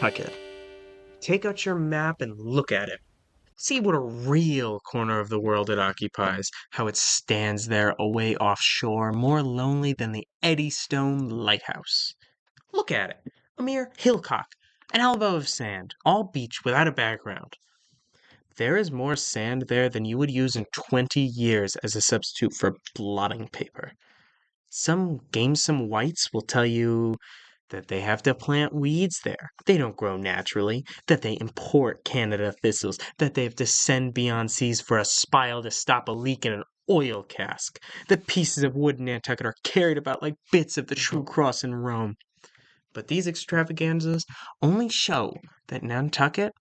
Nantucket. Take out your map and look at it. See what a real corner of the world it occupies, how it stands there away offshore, more lonely than the Eddystone lighthouse. Look at it, a mere hillcock, an elbow of sand, all beach without a background. There is more sand there than you would use in 20 years as a substitute for blotting paper. Some gamesome whites will tell you that they have to plant weeds there. They don't grow naturally. That they import Canada thistles. That they have to send beyond seas for a spile to stop a leak in an oil cask. That pieces of wood in Nantucket are carried about like bits of the True Cross in Rome. But these extravaganzas only show that Nantucket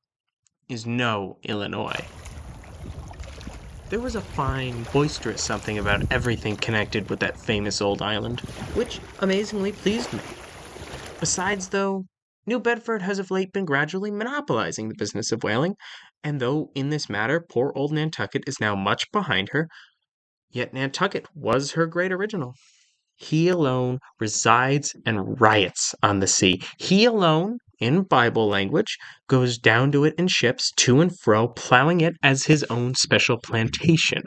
is no Illinois. There was a fine, boisterous something about everything connected with that famous old island, which amazingly pleased me. Besides, though, New Bedford has of late been gradually monopolizing the business of whaling, and though in this matter poor old Nantucket is now much behind her, yet Nantucket was her great original. He alone resides and riots on the sea. He alone, in Bible language, goes down to it in ships, to and fro, plowing it as his own special plantation.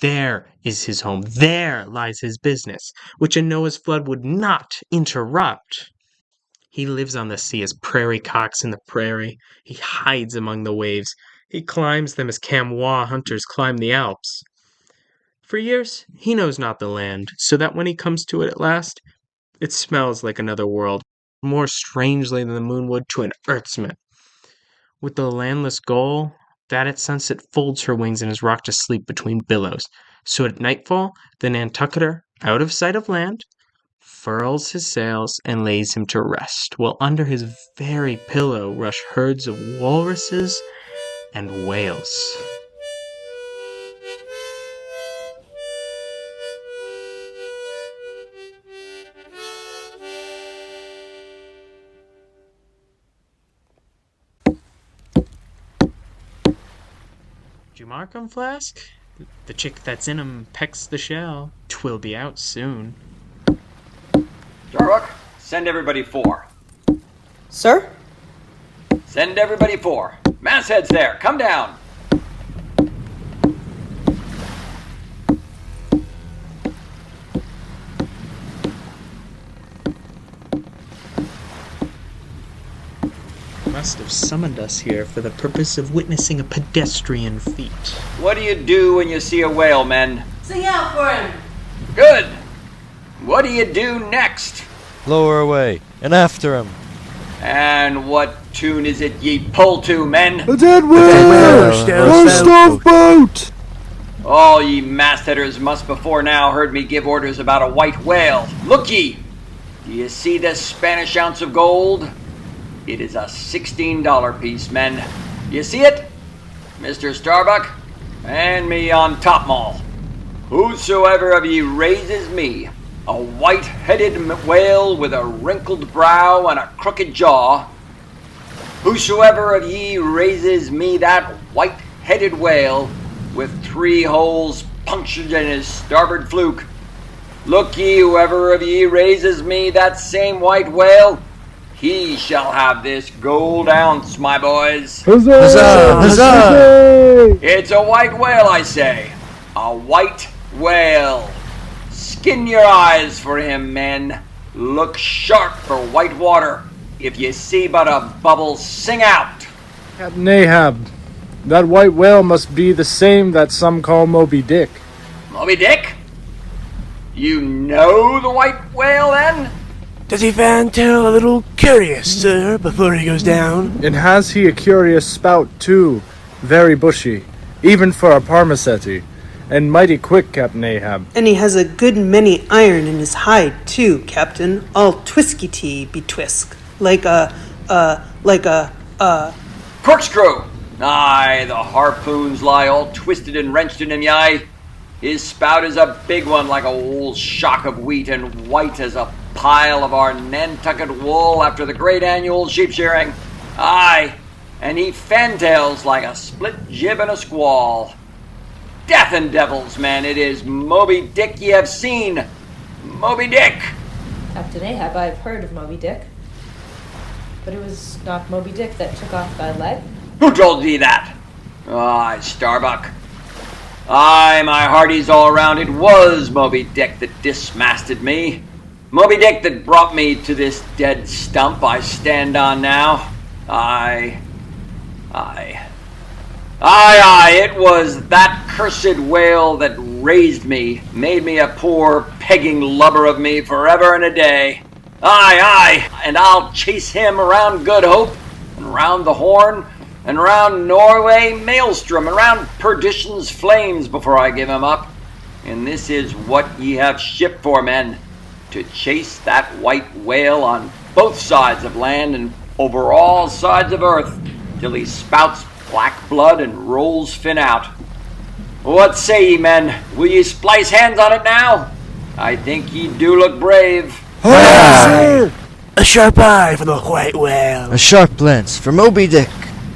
There is his home. There lies his business, which a Noah's flood would not interrupt. He lives on the sea as prairie cocks in the prairie. He hides among the waves. He climbs them as chamois hunters climb the Alps. For years, he knows not the land, so that when he comes to it at last, it smells like another world, more strangely than the moon would to an earthsman. With the landless gull, that at sunset folds her wings and is rocked to sleep between billows, so at nightfall, the Nantucketer, out of sight of land, furls his sails and lays him to rest, while under his very pillow rush herds of walruses and whales. Did you mark 'em, Flask? The chick that's in 'em pecks the shell. 'Twill be out soon. STARBUCK, send everybody 4. Sir? Send everybody 4. Mastheads there, come down. Must have summoned us here for the purpose of witnessing a pedestrian feat. What do you do when you see a whale, men? Sing out for him! Good. What do you do next? Lower away, and after him. And what tune is it ye pull to, men? A dead whale! Our stove boat! All ye mastheaders must before now heard me give orders about a white whale. Look ye! Do you see this Spanish ounce of gold? It is a $16 piece, men. You see it? Mr. STARBUCK, and me on topmaul. Whosoever of ye raises me a white-headed whale with a wrinkled brow and a crooked jaw, whosoever of ye raises me that white-headed whale with 3 holes punctured in his starboard fluke, look ye, whoever of ye raises me that same white whale, he shall have this gold ounce, my boys. Huzzah! Huzzah! Huzzah! It's a white whale, I say. A white whale. Skin your eyes for him, men. Look sharp for white water. If you see but a bubble, sing out. Captain AHAB, that white whale must be the same that some call Moby Dick. Moby Dick? You know the white whale, then? Does he find tail a little curious, sir, before he goes down? And has he a curious spout, too? Very bushy, even for a parmacetti. And mighty quick, Captain AHAB. And he has a good many iron in his hide, too, Captain. All twisky-tee be twisk. Like a Corkscrew! Aye, the harpoons lie all twisted and wrenched in him, ye. His spout is a big one like a old shock of wheat and white as a pile of our Nantucket wool after the great annual sheep shearing. Aye, and he fantails like a split jib in a squall. Death and devils, man, it is Moby Dick ye have seen. Moby Dick! Captain Ahab, I have heard of Moby Dick. But it was not Moby Dick that took off thy leg. Who told thee that? Aye, STARBUCK. Aye, my hearties all around, it was Moby Dick that dismasted me. Moby Dick that brought me to this dead stump I stand on now. Aye, it was that cursed whale that raised me, made me a poor pegging lubber of me forever and a day. Aye, and I'll chase him around Good Hope, and round the Horn, and round Norway Maelstrom, and round Perdition's Flames before I give him up. And this is what ye have shipped for, men, to chase that white whale on both sides of land and over all sides of earth, till he spouts black blood and rolls fin out. What say ye, men? Will ye splice hands on it now? I think ye do look brave. Sir! A sharp eye for the white whale. A sharp lance for Moby Dick.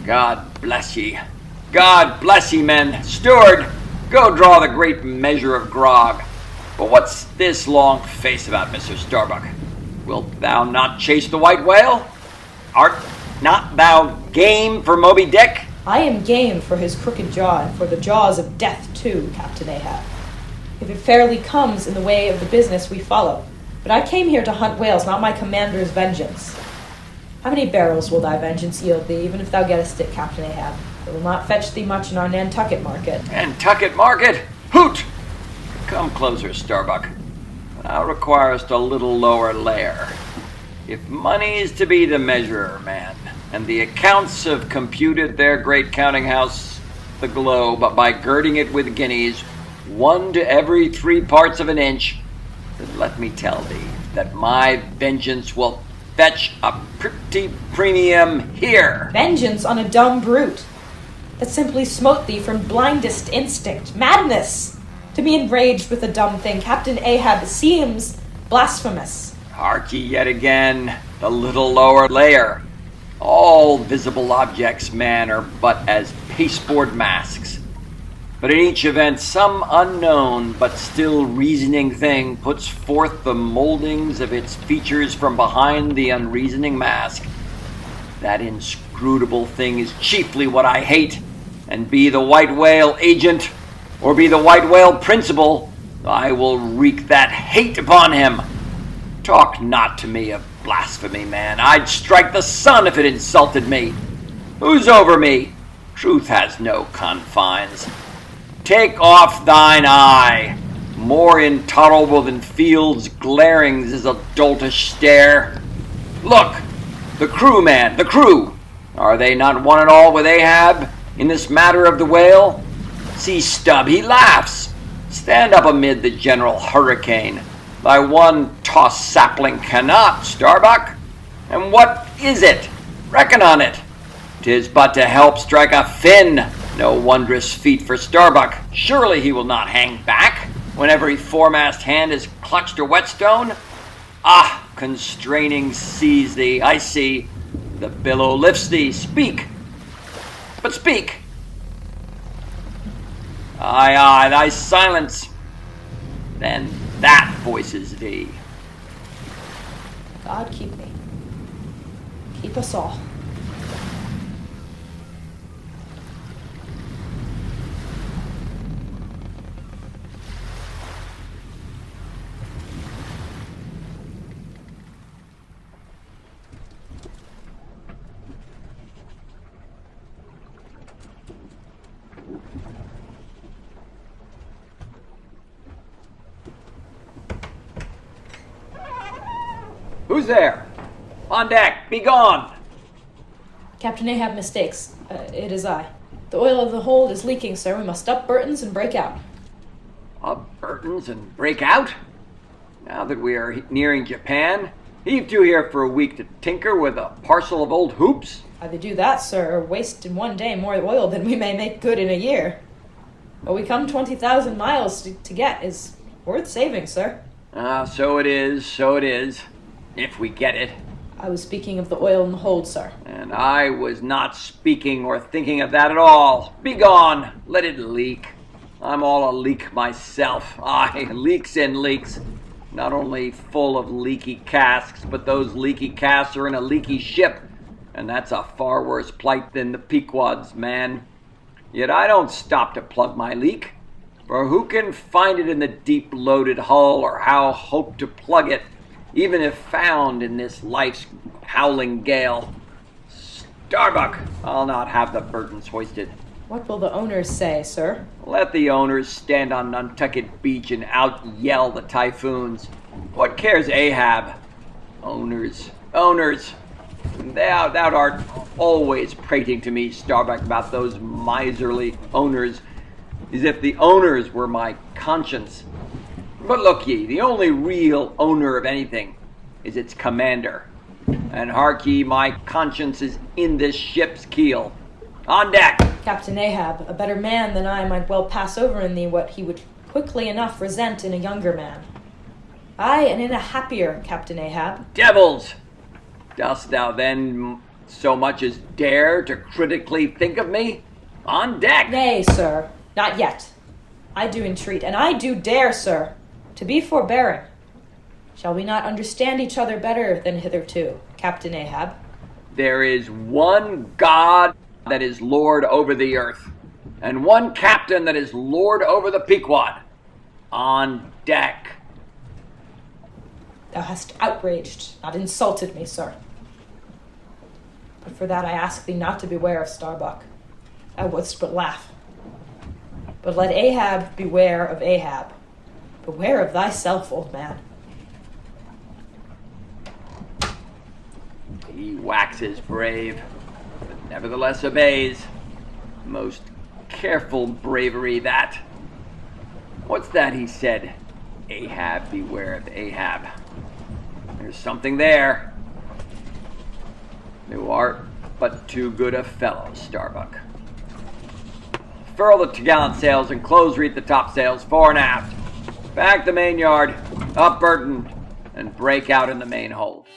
God bless ye. God bless ye, men. Steward, go draw the great measure of grog. But what's this long face about, Mr. STARBUCK? Wilt thou not chase the white whale? Art not thou game for Moby Dick? I am game for his crooked jaw, and for the jaws of death too, Captain Ahab, if it fairly comes in the way of the business we follow. But I came here to hunt whales, not my commander's vengeance. How many barrels will thy vengeance yield thee, even if thou gettest it, Captain Ahab? It will not fetch thee much in our Nantucket market. Nantucket market? Hoot! Come closer, STARBUCK. Thou requirest a little lower layer. If money is to be the measure, man, and the accounts have computed their great counting house, the globe, by girding it with guineas, 1 to every 3 parts of an inch, then let me tell thee that my vengeance will fetch a pretty premium here. Vengeance on a dumb brute that simply smote thee from blindest instinct. Madness! To be enraged with a dumb thing, Captain Ahab, seems blasphemous. Hark ye yet again, the little lower layer. All visible objects, man, are but as pasteboard masks. But in each event, some unknown but still reasoning thing puts forth the moldings of its features from behind the unreasoning mask. That inscrutable thing is chiefly what I hate, and be the white whale agent, or be the white whale principal, I will wreak that hate upon him. Talk not to me of blasphemy, man. I'd strike the sun if it insulted me. Who's over me? Truth has no confines. Take off thine eye. More intolerable than Field's glarings is a doltish stare. Look, the crew, man, the crew. Are they not one and all with Ahab in this matter of the whale? See Stubb, he laughs. Stand up amid the general hurricane. Thy one tossed sapling cannot, STARBUCK. And what is it? Reckon on it. 'Tis but to help strike a fin. No wondrous feat for STARBUCK. Surely he will not hang back when every foremast hand is clutched a whetstone. Ah, constraining seize thee, I see. The billow lifts thee. Speak. But speak. Aye, thy silence. Then that voices thee. God keep me. Keep us all. Who's there? On deck, be gone! Captain Ahab mistakes. It is I. The oil of the hold is leaking, sir. We must up Burton's and break out. Up Burton's and break out? Now that we are nearing Japan, heave to here for a week to tinker with a parcel of old hoops? Either do that, sir, or waste in one day more oil than we may make good in a year. What we come 20,000 miles to get is worth saving, sir. So it is. If we get it. I was speaking of the oil in the hold, sir. And I was not speaking or thinking of that at all. Begone! Let it leak. I'm all a leak myself. Aye, leaks in leaks. Not only full of leaky casks, but those leaky casks are in a leaky ship, And that's a far worse plight than the Pequod's, man. Yet I don't stop to plug my leak, for who can find it in the deep-loaded hull, or how hope to plug it, even if found in this life's howling gale? STARBUCK, I'll not have the burdens hoisted. What will the owners say, sir? Let the owners stand on Nantucket Beach and out-yell the typhoons. What cares AHAB? Owners. Thou art always prating to me, STARBUCK, about those miserly owners, as if the owners were my conscience. But look ye, the only real owner of anything is its commander. And hark ye, my conscience is in this ship's keel. On deck! Captain Ahab, a better man than I might well pass over in thee what he would quickly enough resent in a younger man. Aye, and in a happier Captain Ahab. Devils! Dost thou then so much as dare to critically think of me? On deck! Nay, sir, not yet. I do entreat, and I do dare, sir, to be forbearing. Shall we not understand each other better than hitherto, Captain Ahab? There is one God that is Lord over the earth, and one captain that is Lord over the Pequod. On deck. Thou hast outraged, not insulted me, sir. But for that I ask thee not to beware of STARBUCK. Thou wouldst but laugh. But let Ahab beware of Ahab. Beware of thyself, old man. He waxes brave, but nevertheless obeys. Most careful bravery, that. What's that he said? Ahab, beware of Ahab. There's something there. Thou art but too good a fellow, STARBUCK. Furl the topgallant sails and close reef the topsails fore and aft. Back the main yard, up burden, and break out in the main hold.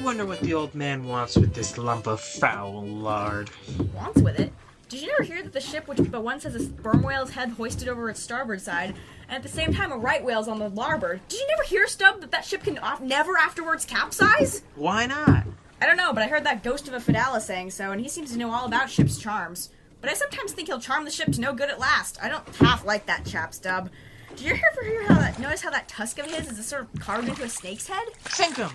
Wonder what the old man wants with this lump of foul lard. Wants with it? Did you never hear that the ship which but once has a sperm whale's head hoisted over its starboard side, and at the same time a right whale's on the larboard? Did you never hear, Stubb, that ship can never afterwards capsize? Why not? I don't know, but I heard that ghost of a FEDALLAH saying so, and he seems to know all about ship's charms. But I sometimes think he'll charm the ship to no good at last. I don't half like that chap, Stubb. Did you ever notice how that tusk of his is sort of carved into a snake's head? Sink him!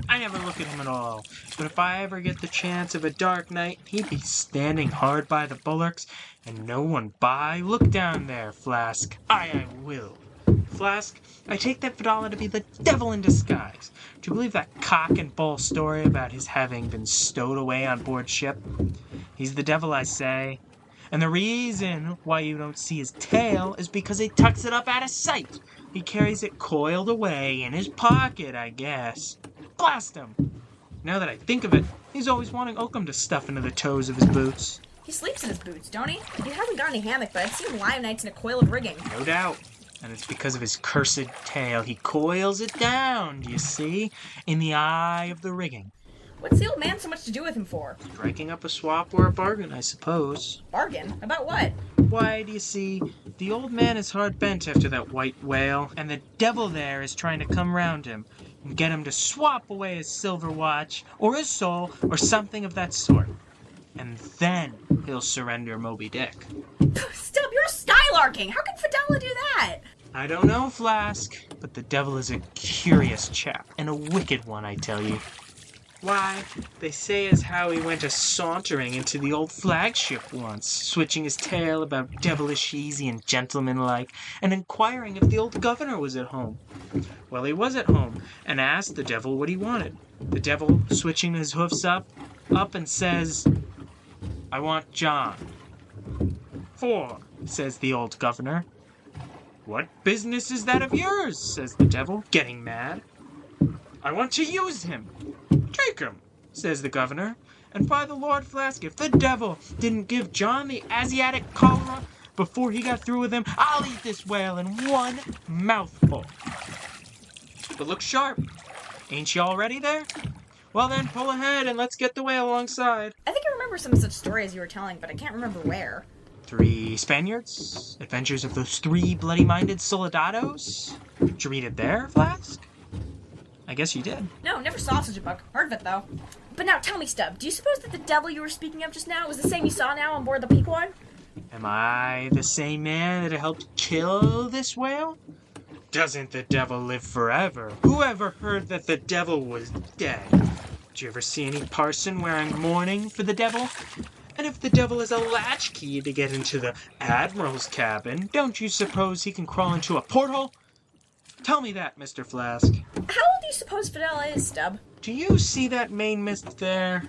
I never look at him at all, but if I ever get the chance of a dark night, he'd be standing hard by the bulwarks, and no one by. Look down there, FLASK. I will. FLASK, I take that FEDALLAH to be the devil in disguise. Do you believe that cock and bull story about his having been stowed away on board ship? He's the devil, I say. And the reason why you don't see his tail is because he tucks it up out of sight. He carries it coiled away in his pocket, I guess. Blast him! Now that I think of it, he's always wanting oakum to stuff into the toes of his boots. He sleeps in his boots, don't he? He hasn't got any hammock, but I've seen him lie nights in a coil of rigging. No doubt. And it's because of his cursed tail. He coils it down, do you see? In the eye of the rigging. What's the old man so much to do with him for? Striking up a swap or a bargain, I suppose. Bargain? About what? Why, do you see, the old man is hard bent after that white whale, and the devil there is trying to come round him and get him to swap away his silver watch, or his soul, or something of that sort. And then he'll surrender Moby Dick. Stubb, you're skylarking! How can FEDALLAH do that? I don't know, FLASK, but the devil is a curious chap, and a wicked one, I tell you. Why, they say as how he went a-sauntering into the old flagship once, switching his tail about devilish easy and gentlemanlike, and inquiring if the old governor was at home. Well, he was at home, and asked the devil what he wanted. The devil, switching his hoofs up and says, "I want John." "For," says the old governor. "What business is that of yours?" says the devil, getting mad. "I want to use him." "Take him," says the governor. And by the Lord, FLASK, if the devil didn't give John the Asiatic cholera before he got through with him, I'll eat this whale in one mouthful. But look sharp. Ain't you all ready there? Well then, pull ahead and let's get the whale alongside. I think I remember some such stories you were telling, but I can't remember where. 3 Spaniards? Adventures of those 3 bloody-minded soldados? Did you read it there, FLASK? I guess you did. No, never saw such a book. Heard of it, though. But now, tell me, Stubb, do you suppose that the devil you were speaking of just now was the same you saw now on board the Pequod? Am I the same man that helped kill this whale? Doesn't the devil live forever? Whoever heard that the devil was dead? Did you ever see any parson wearing mourning for the devil? And if the devil is a latchkey to get into the admiral's cabin, don't you suppose he can crawl into a porthole? Tell me that, Mr. Flask. How old do you suppose FEDALLAH is, Stubb? Do you see that mainmast there?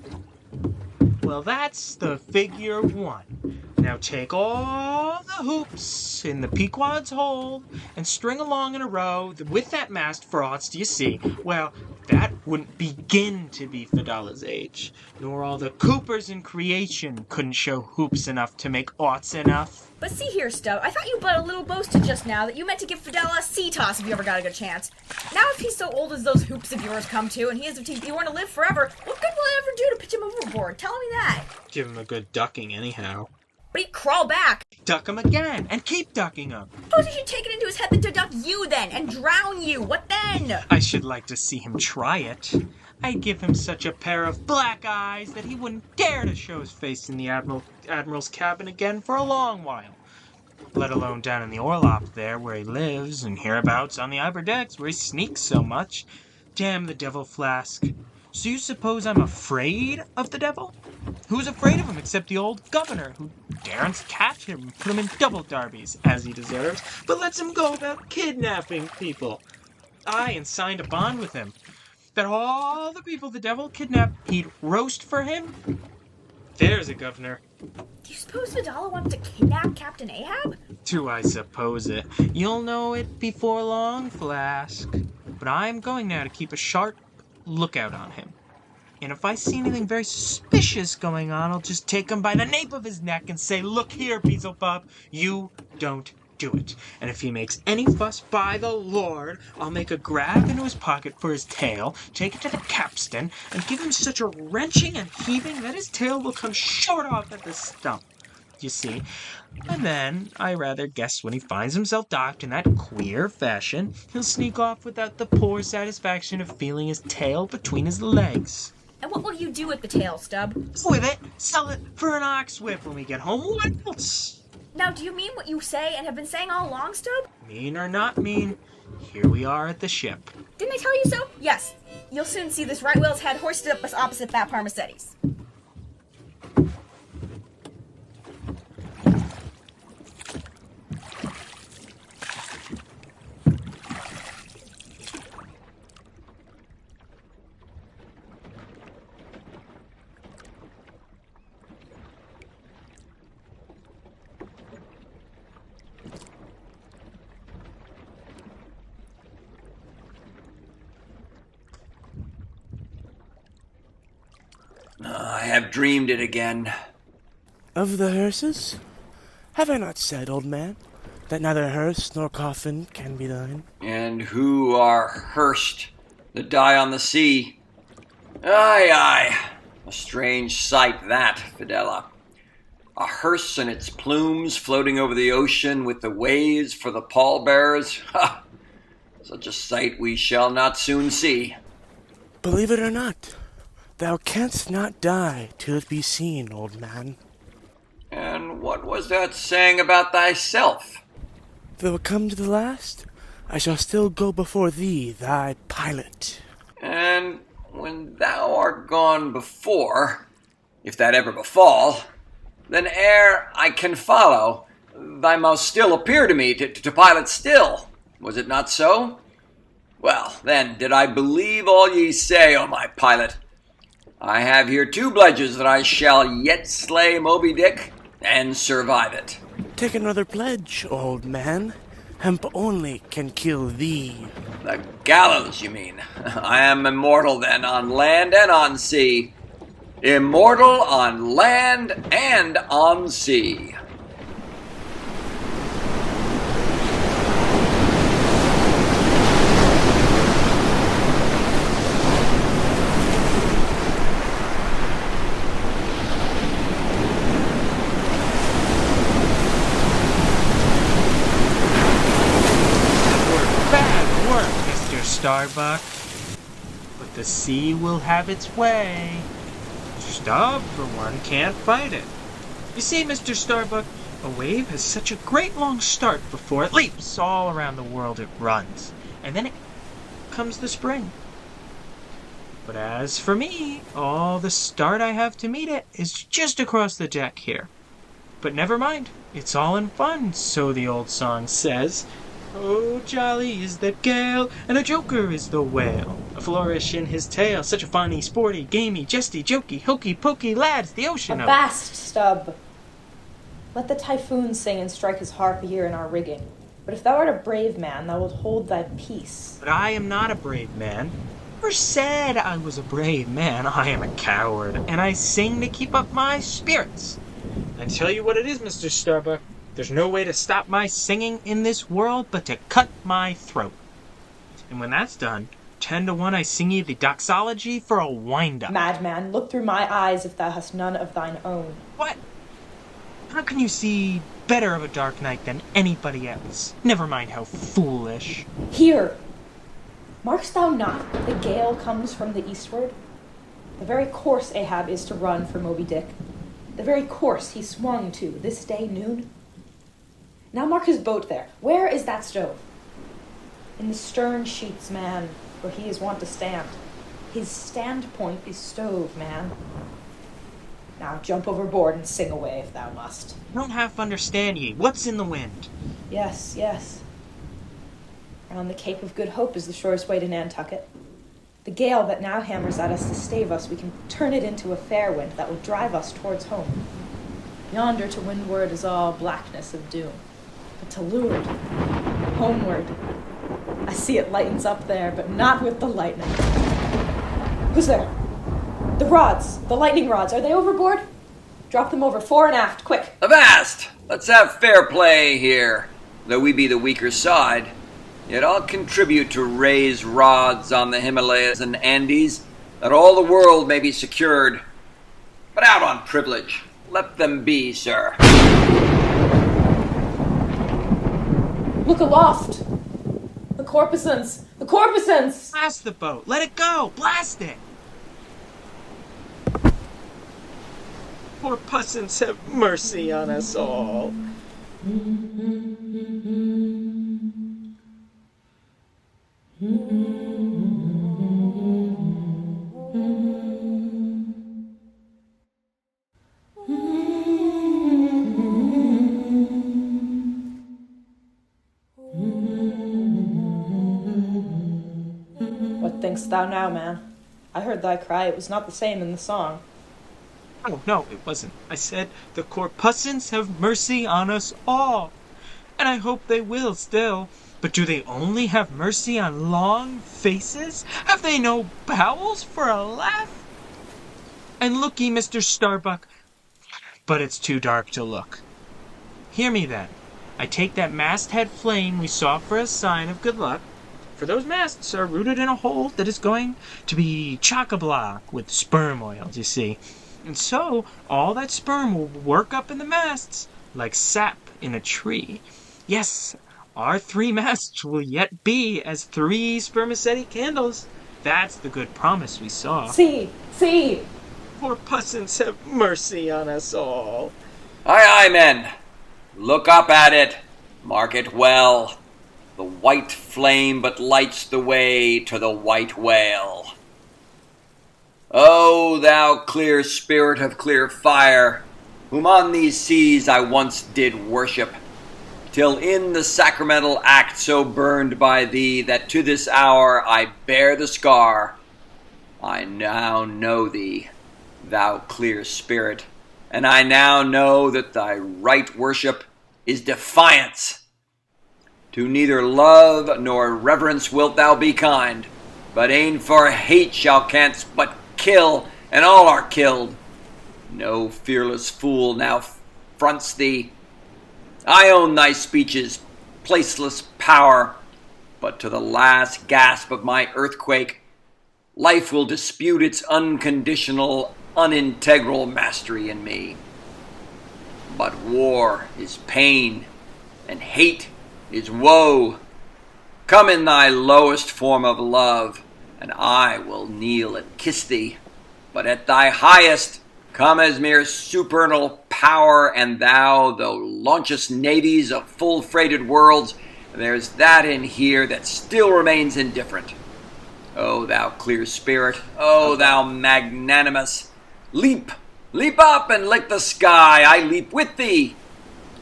Well, that's the figure 1. Now take all the hoops in the Pequod's hold and string along in a row with that mast for aughts do you see. Well, that wouldn't begin to be FEDALLAH's age, nor all the Coopers in creation couldn't show hoops enough to make aughts enough. But see here, Stubb, I thought you but a little boasted just now that you meant to give FEDALLAH a sea toss if you ever got a good chance. Now if he's so old as those hoops of yours come to, and he is if you want to live forever, what good will it ever do to pitch him overboard? Tell me that. Give him a good ducking anyhow. But he'd crawl back. Duck him again, and keep ducking him. Suppose he should take it into his head to duck you then, and drown you. What then? I should like to see him try it. I'd give him such a pair of black eyes that he wouldn't dare to show his face in the Admiral's cabin again for a long while. Let alone down in the orlop there where he lives, and hereabouts on the upper decks where he sneaks so much. Damn the devil, Flask. So you suppose I'm afraid of the devil? Who's afraid of him except the old governor, who daren't catch him and put him in double darbies, as he deserves, but lets him go about kidnapping people? Aye, and signed a bond with him, that all the people the devil kidnapped, he'd roast for him? There's a governor. Do you suppose FEDALLAH wants to kidnap Captain AHAB? Do I suppose it? You'll know it before long, Flask. But I'm going now to keep a sharp lookout on him. And if I see anything very suspicious going on, I'll just take him by the nape of his neck and say, "Look here, Beelzebub, you don't do it." And if he makes any fuss, by the Lord, I'll make a grab into his pocket for his tail, take it to the capstan, and give him such a wrenching and heaving that his tail will come short off at the stump. You see? And then, I rather guess when he finds himself docked in that queer fashion, he'll sneak off without the poor satisfaction of feeling his tail between his legs. And what will you do with the tail, Stubb? With it, sell it for an ox whip when we get home. What else? Now, do you mean what you say and have been saying all along, Stubb? Mean or not mean, here we are at the ship. Didn't I tell you so? Yes. You'll soon see this right whale's head hoisted up opposite that Parmasetti's. I have dreamed it again. Of the hearses? Have I not said, old man, that neither hearse nor coffin can be thine? And who are hearsed that die on the sea? Aye, aye. A strange sight that, FEDALLAH. A hearse and its plumes floating over the ocean with the waves for the pallbearers. Ha! Such a sight we shall not soon see. Believe it or not, thou canst not die till it be seen, old man. And what was that saying about thyself? Though it come to the last, I shall still go before thee, thy pilot. And when thou art gone before, if that ever befall, then ere I can follow, thou must still appear to me to pilot still. Was it not so? Well, then, did I believe all ye say, O my pilot? I have here 2 pledges that I shall yet slay Moby Dick and survive it. Take another pledge, old man. Hemp only can kill thee. The gallows, you mean? I am immortal then on land and on sea. Immortal on land and on sea. Bad work, Mr. Starbuck. the sea will have its way. Stubb, for one, can't fight it. You see, Mr. Starbuck, a wave has such a great long start before it leaps all around the world it runs. And then it comes the spring. But as for me, all the start I have to meet it is just across the deck here. But never mind, it's all in fun, so the old song says. Oh, jolly is the gale, and a joker is the whale. A flourish in his tail, such a funny, sporty, gamey, jesty, jokey, hokey pokey lad's the ocean of. Avast, Stubb! Let the typhoon sing and strike his harp here in our rigging. But if thou art a brave man, thou wilt hold thy peace. But I am not a brave man. Never said I was a brave man. I am a coward, and I sing to keep up my spirits. And tell you what it is, Mr. Starbuck. There's no way to stop my singing in this world but to cut my throat. And when that's done, 10 to 1 I sing ye the doxology for a wind-up. Madman, look through my eyes if thou hast none of thine own. What? How can you see better of a dark night than anybody else? Never mind how foolish. Here! Mark'st thou not that the gale comes from the eastward? The very course Ahab is to run for Moby Dick. The very course he swung to this day noon. Now mark his boat there. Where is that stove? In the stern sheets, man, where he is wont to stand. His standpoint is stove, man. Now jump overboard and sing away if thou must. I don't half understand ye. What's in the wind? Yes, yes. Round the Cape of Good Hope is the surest way to Nantucket. The gale that now hammers at us to stave us, we can turn it into a fair wind that will drive us towards home. Yonder to windward is all blackness of doom. But to leeward, homeward, I see it lightens up there, but not with the lightning. Who's there? The rods, the lightning rods, are they overboard? Drop them over fore and aft, quick. Avast! Let's have fair play here. Though we be the weaker side, yet I'll contribute to raise rods on the Himalayas and Andes, that all the world may be secured. But out on privilege. Let them be, sir. Look aloft! The corpusants! The corpusants! Blast the boat! Let it go! Blast it! Poor pussins, have mercy on us all. What thinkst thou now, man? I heard thy cry. It was not the same in the song. Oh, no, it wasn't. I said, the corpuscants have mercy on us all. And I hope they will still. But do they only have mercy on long faces? Have they no bowels for a laugh? And look ye, Mr. Starbuck. But it's too dark to look. Hear me then. I take that masthead flame we saw for a sign of good luck. For those masts are rooted in a hole that is going to be chock-a-block with sperm oil, you see. And so, all that sperm will work up in the masts like sap in a tree. Yes, our 3 masts will yet be as 3 spermaceti candles. That's the good promise we saw. See! See! Poor pussins, have mercy on us all. Aye, aye, men. Look up at it. Mark it well. The white flame but lights the way to the white whale. O thou clear spirit of clear fire, whom on these seas I once did worship, till in the sacramental act so burned by thee that to this hour I bear the scar, I now know thee, thou clear spirit, and I now know that thy right worship is defiance. To neither love nor reverence wilt thou be kind, but e'en for hate shall canst but kill, and all are killed. No fearless fool now fronts thee. I own thy speech's placeless power, but to the last gasp of my earthquake, life will dispute its unconditional, unintegral mastery in me. But war is pain, and hate is woe. Come in thy lowest form of love, and I will kneel and kiss thee. But at thy highest come as mere supernal power, and thou launchest navies of full-freighted worlds, there's that in here that still remains indifferent. O thou clear spirit, O thou magnanimous, leap, leap up and lick the sky. I leap with thee,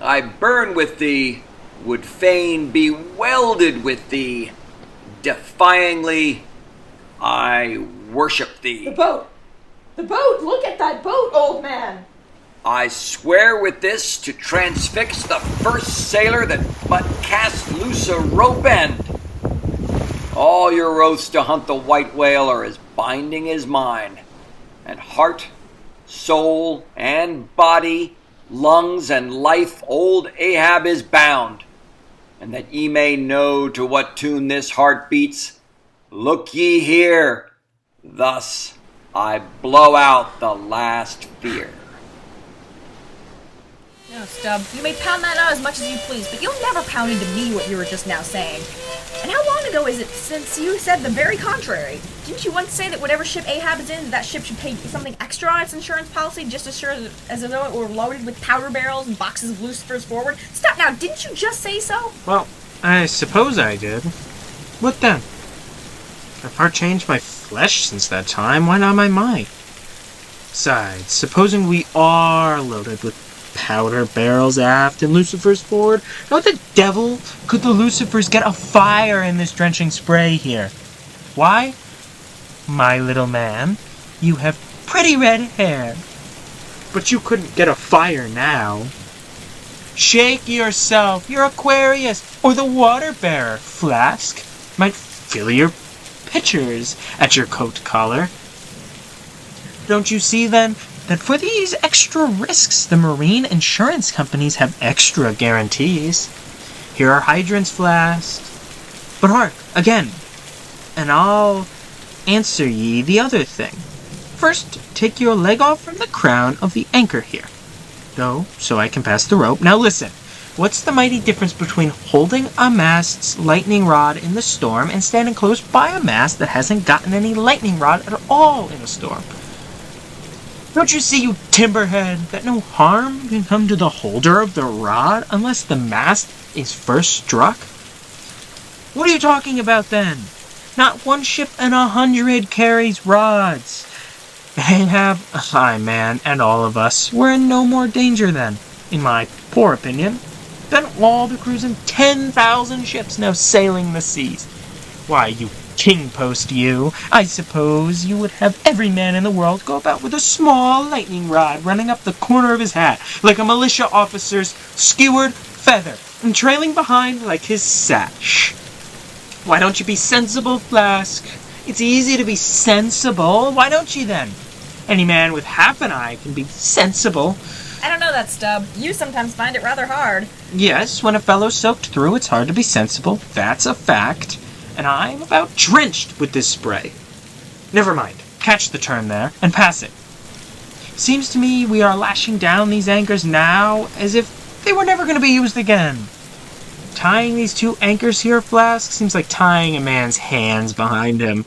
I burn with thee, would fain be welded with thee. Defyingly, I worship thee. The boat! The boat! Look at that boat, old man! I swear with this to transfix the first sailor that but cast loose a rope end. All your oaths to hunt the white whale are as binding as mine, and heart, soul, and body, lungs, and life old Ahab is bound. And that ye may know to what tune this heart beats, look ye here. Thus I blow out the last fear. No, Stubb, you may pound that out as much as you please, but you'll never pound into me what you were just now saying. And how long ago is it since you said the very contrary? Didn't you once say that whatever ship Ahab is in, that ship should pay something extra on its insurance policy just as sure as though it were loaded with powder barrels and boxes of lucifers forward? Stop now, didn't you just say so? Well, I suppose I did. What then? I've part changed my flesh since that time, why not my mind? Besides, supposing we are loaded with powder barrels aft and lucifers forward, how the devil could the lucifers get a fire in this drenching spray here? Why? My little man, you have pretty red hair. But you couldn't get a fire now. Shake yourself, your Aquarius, or the water bearer, Flask, might fill your pitchers at your coat collar. Don't you see, then, that for these extra risks, the marine insurance companies have extra guarantees? Here are hydrants, Flask. But hark, again, and I'll answer ye the other thing. First, take your leg off from the crown of the anchor here. No, so I can pass the rope. Now listen, what's the mighty difference between holding a mast's lightning rod in the storm and standing close by a mast that hasn't gotten any lightning rod at all in a storm? Don't you see, you timberhead, that no harm can come to the holder of the rod unless the mast is first struck? What are you talking about, then? Not one ship in 100 carries rods. Ahab, I, man, and all of us, were in no more danger then, in my poor opinion, than all the crews in 10,000 ships now sailing the seas. Why, you king post, you, I suppose you would have every man in the world go about with a small lightning rod running up the corner of his hat, like a militia officer's skewered feather, and trailing behind like his sash. Why don't you be sensible, Flask? It's easy to be sensible. Why don't you, then? Any man with half an eye can be sensible. I don't know that, Stubb. You sometimes find it rather hard. Yes, when a fellow's soaked through, it's hard to be sensible. That's a fact. And I'm about drenched with this spray. Never mind. Catch the turn there, and pass it. Seems to me we are lashing down these anchors now as if they were never going to be used again. Tying these two anchors here, Flask, seems like tying a man's hands behind him.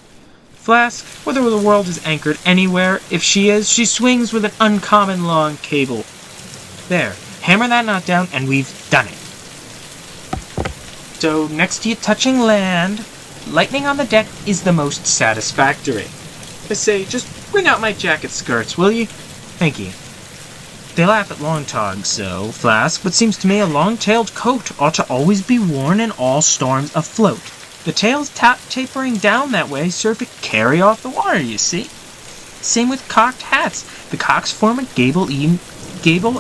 Flask, whether the world is anchored anywhere, if she is, she swings with an uncommon long cable. There, hammer that knot down, and we've done it. So, next to you touching land, lightning on the deck is the most satisfactory. I say, just bring out my jacket skirts, will you? Thank you. They laugh at long togs, so, Flask, but seems to me a long-tailed coat ought to always be worn in all storms afloat. The tails tapering down that way serve to carry off the water, you see. Same with cocked hats. The cocks form a gable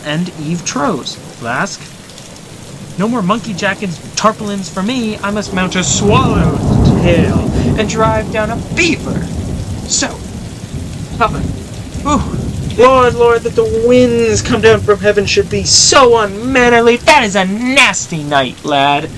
and eave trows. Flask. No more monkey jackets and tarpaulins for me. I must mount a swallow's tail and drive down a beaver. So, Papa. Ooh. Lord, that the winds come down from heaven should be so unmannerly. That is a nasty night, lad.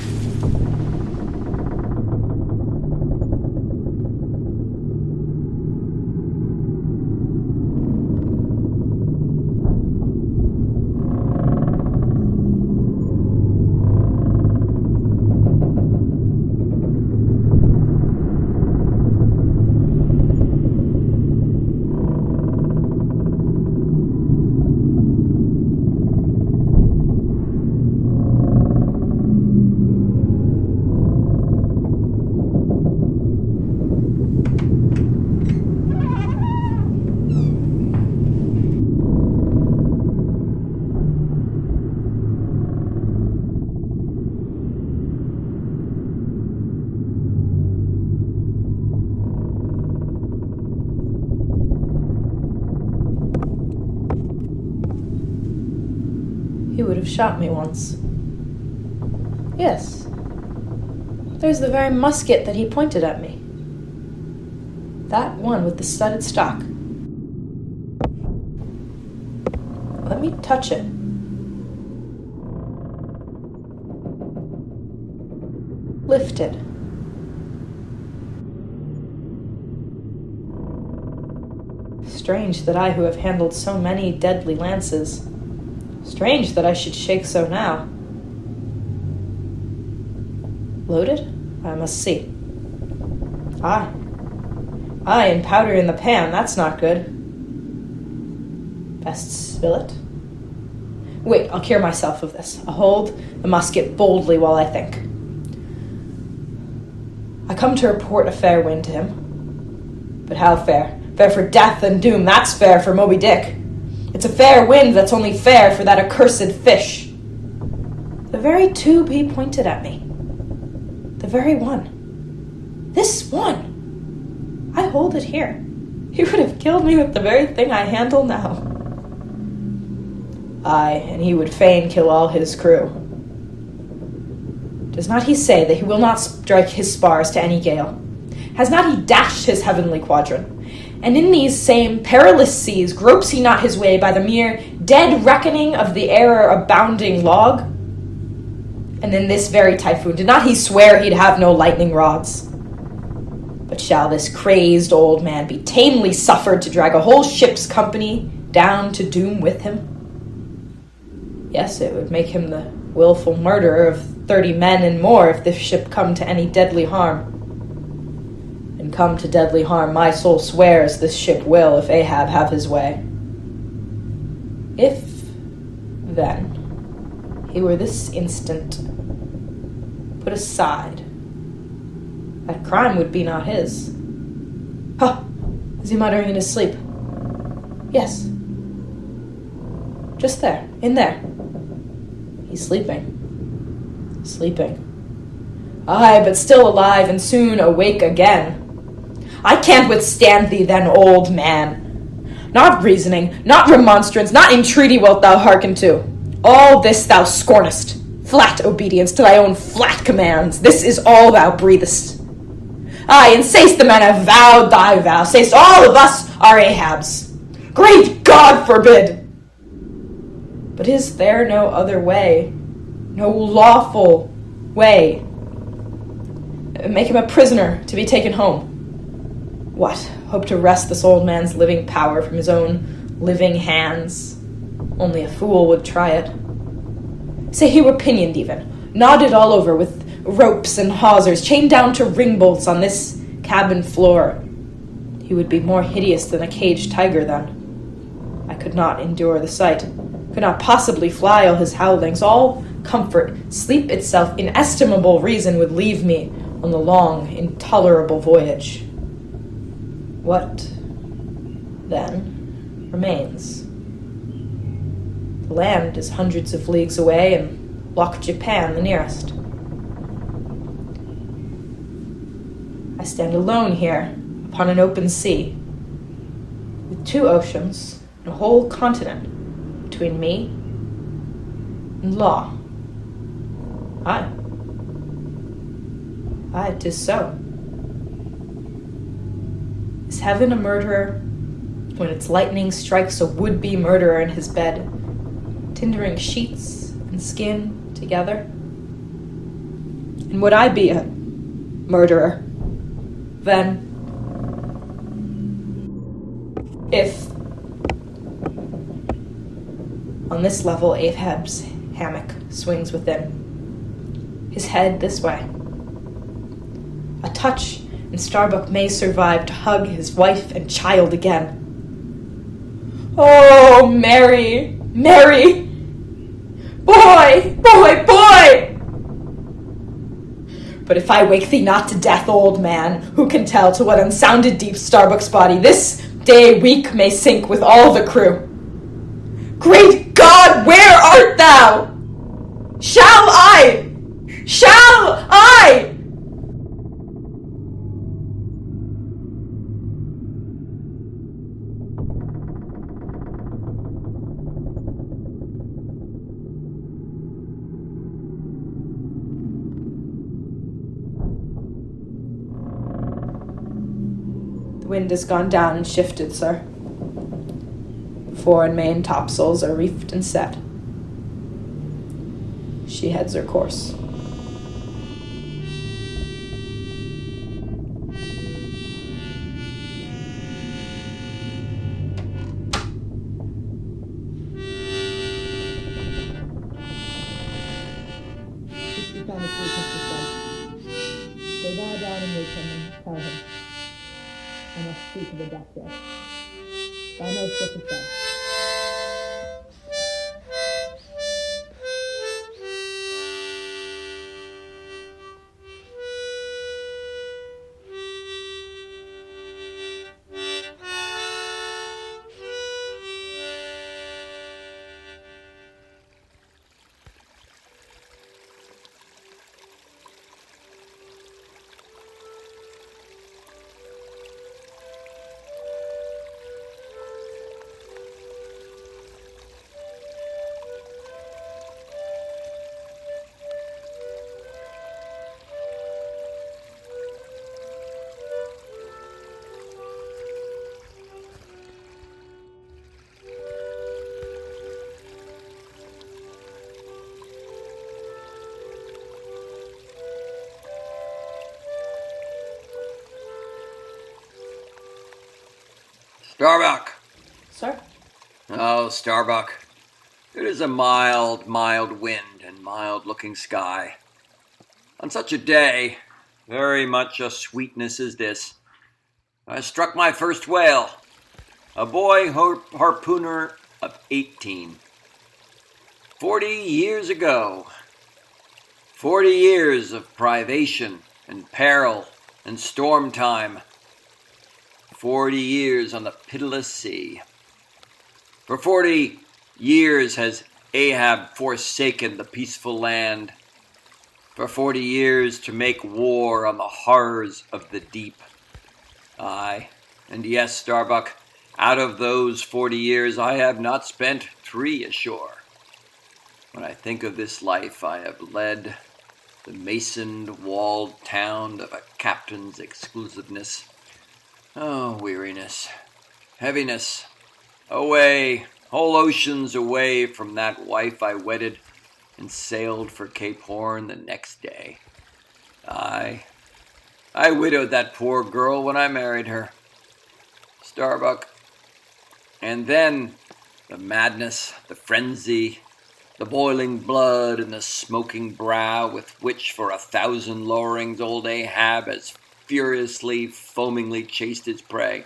shot me once. Yes. There's the very musket that he pointed at me. That one with the studded stock. Let me touch it. Lifted. Strange that I, who have handled so many deadly lances, strange that I should shake so now. Loaded? I must see. Aye, and powder in the pan, that's not good. Best spill it? Wait, I'll cure myself of this. I'll hold the musket boldly while I think. I come to report a fair wind to him. But how fair? Fair for death and doom, that's fair for Moby Dick. It's a fair wind that's only fair for that accursed fish. The very tube he pointed at me. The very one. This one! I hold it here. He would have killed me with the very thing I handle now. Aye, and he would fain kill all his crew. Does not he say that he will not strike his spars to any gale? Has not he dashed his heavenly quadrant? And in these same perilous seas gropes he not his way by the mere dead reckoning of the error abounding log? And in this very typhoon did not he swear he'd have no lightning rods? But shall this crazed old man be tamely suffered to drag a whole ship's company down to doom with him? Yes, it would make him the willful murderer of 30 men and more if this ship come to any deadly harm. And come to deadly harm, my soul swears this ship will, if Ahab have his way. If, then, he were this instant put aside, that crime would be not his. Ha! Is he muttering in his sleep? Yes. Just there, in there. He's sleeping. Sleeping. Aye, but still alive and soon awake again. I can't withstand thee then, old man. Not reasoning, not remonstrance, not entreaty wilt thou hearken to. All this thou scornest. Flat obedience to thy own flat commands. This is all thou breathest. Aye, and say'st the man have vowed thy vow. Say'st all of us are Ahabs. Great God forbid! But is there no other way? No lawful way? Make him a prisoner to be taken home. What? Hope to wrest this old man's living power from his own living hands? Only a fool would try it. Say he were pinioned even, knotted all over with ropes and hawsers, chained down to ring bolts on this cabin floor. He would be more hideous than a caged tiger then. I could not endure the sight, could not possibly fly all his howlings. All comfort, sleep itself, inestimable reason would leave me on the long, intolerable voyage. What, then, remains? The land is hundreds of leagues away, and Loch Japan the nearest. I stand alone here, upon an open sea, with 2 oceans and a whole continent between me and law. Aye, 'tis so. Is heaven a murderer when its lightning strikes a would-be murderer in his bed, tindering sheets and skin together? And would I be a murderer, then, if on this level Ahab's hammock swings within, his head this way? A touch, and STARBUCK may survive to hug his wife and child again. Oh, Mary, Mary! Boy, boy, boy! But if I wake thee not to death, old man, who can tell to what unsounded deep STARBUCK's body this day week may sink with all the crew? Great God, where art thou? Shall I? Wind has gone down and shifted, sir. Fore and main topsails are reefed and set. She heads her course. Go lie down and wait for him. Tell him. I must speak to the doctor. I know ship is done. STARBUCK! Sir? Oh, STARBUCK. It is a mild, mild wind and mild-looking sky. On such a day, very much a sweetness as this, I struck my first whale, a boy harpooner of 18. 40 years ago. 40 years of privation and peril and storm time. 40 years on the pitiless sea. For 40 years has AHAB forsaken the peaceful land. For 40 years to make war on the horrors of the deep. Aye, and yes, STARBUCK, out of those 40 years I have not spent 3 ashore. When I think of this life I have led, the masoned, walled town of a captain's exclusiveness. Oh, weariness, heaviness, away, whole oceans away from that wife I wedded and sailed for Cape Horn the next day. I widowed that poor girl when I married her. STARBUCK. And then the madness, the frenzy, the boiling blood and the smoking brow with which for 1,000 lowerings old AHAB has furiously, foamingly chased his prey.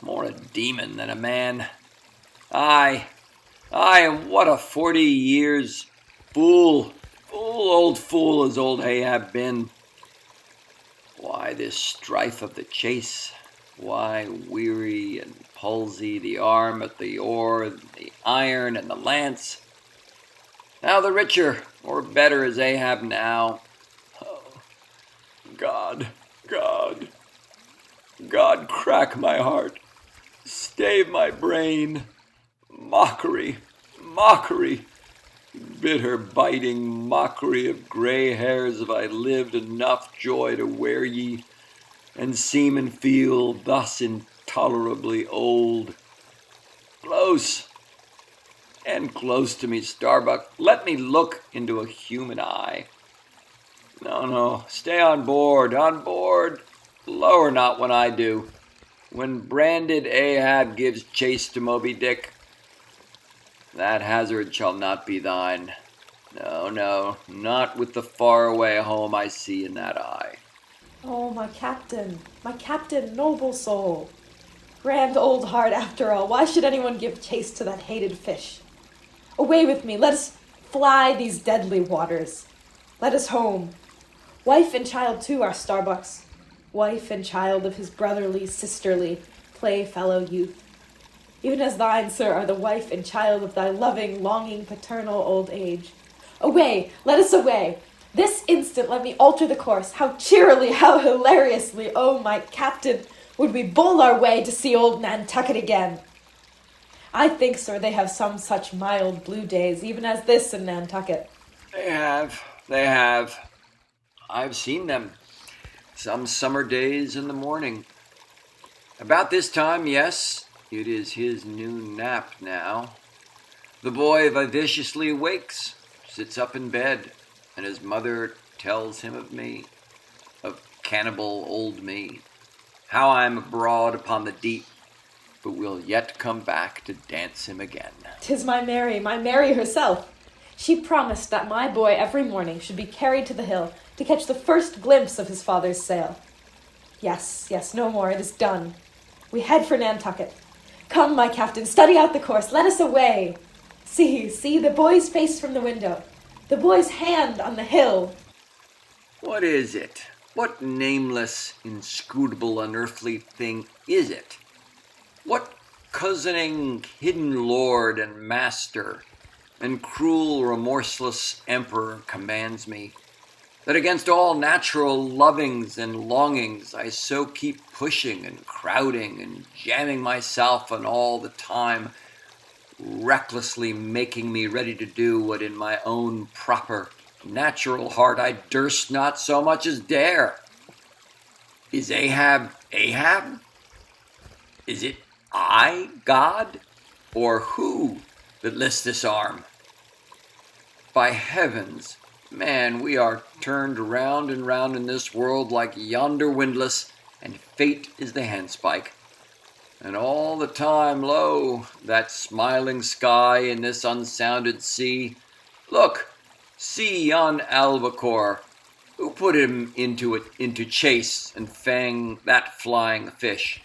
More a demon than a man. Aye, and what a 40 years old fool has old AHAB been. Why this strife of the chase? Why weary and palsy the arm at the oar, the iron and the lance? Now the richer or better is AHAB now. Oh, God, crack my heart, stave my brain, mockery, bitter biting mockery of gray hairs have I lived enough joy to wear ye, and seem and feel thus intolerably old. Close to me, STARBUCK, let me look into a human eye. No, stay on board, lower not when I do. When branded AHAB gives chase to Moby Dick, that hazard shall not be thine. No, not with the faraway home I see in that eye. Oh, my captain, noble soul. Grand old heart after all, why should anyone give chase to that hated fish? Away with me, let us fly these deadly waters. Let us home. Wife and child too are STARBUCK's. Wife and child of his brotherly, sisterly, playfellow youth. Even as thine, sir, are the wife and child of thy loving, longing, paternal old age. Away, let us away. This instant let me alter the course. How cheerily, how hilariously, oh, my captain, would we bowl our way to see old Nantucket again. I think, sir, they have some such mild blue days, even as this in Nantucket. They have. I've seen them. Some summer days in the morning. About this time, yes, it is his noon nap now. The boy vivaciously wakes, sits up in bed, and his mother tells him of me, of cannibal old me, how I am abroad upon the deep, but will yet come back to dance him again. 'Tis my Mary herself. She promised that my boy every morning should be carried to the hill to catch the first glimpse of his father's sail. Yes, no more, it is done. We head for Nantucket. Come, my captain, study out the course, let us away. See, the boy's face from the window, the boy's hand on the hill. What is it? What nameless, inscrutable, unearthly thing is it? What cozening, hidden lord and master and cruel, remorseless emperor commands me, that against all natural lovings and longings I so keep pushing and crowding and jamming myself on all the time, recklessly making me ready to do what in my own proper, natural heart I durst not so much as dare? Is Ahab Ahab? Is it I, God, or who that lifts this arm? By heavens, man, we are turned round and round in this world like yonder windlass, and fate is the handspike. And all the time, lo, that smiling sky and this unsounded sea. Look, see yon albacore. Who put him into chase and fang that flying fish?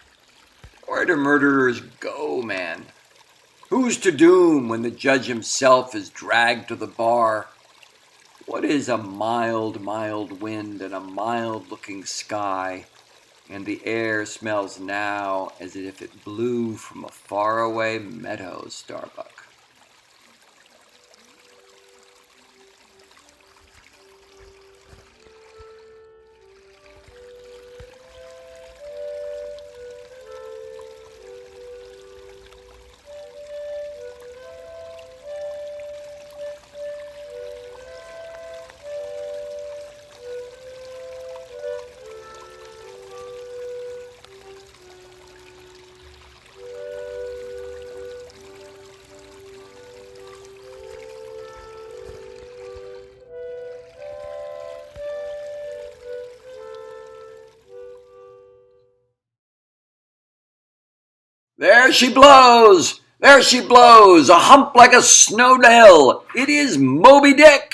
Where do murderers go, man? Who's to doom when the judge himself is dragged to the bar? What is a mild, mild wind and a mild-looking sky, and the air smells now as if it blew from a faraway meadow, Starbuck? There she blows! There she blows! A hump like a snowed hill! It is Moby Dick!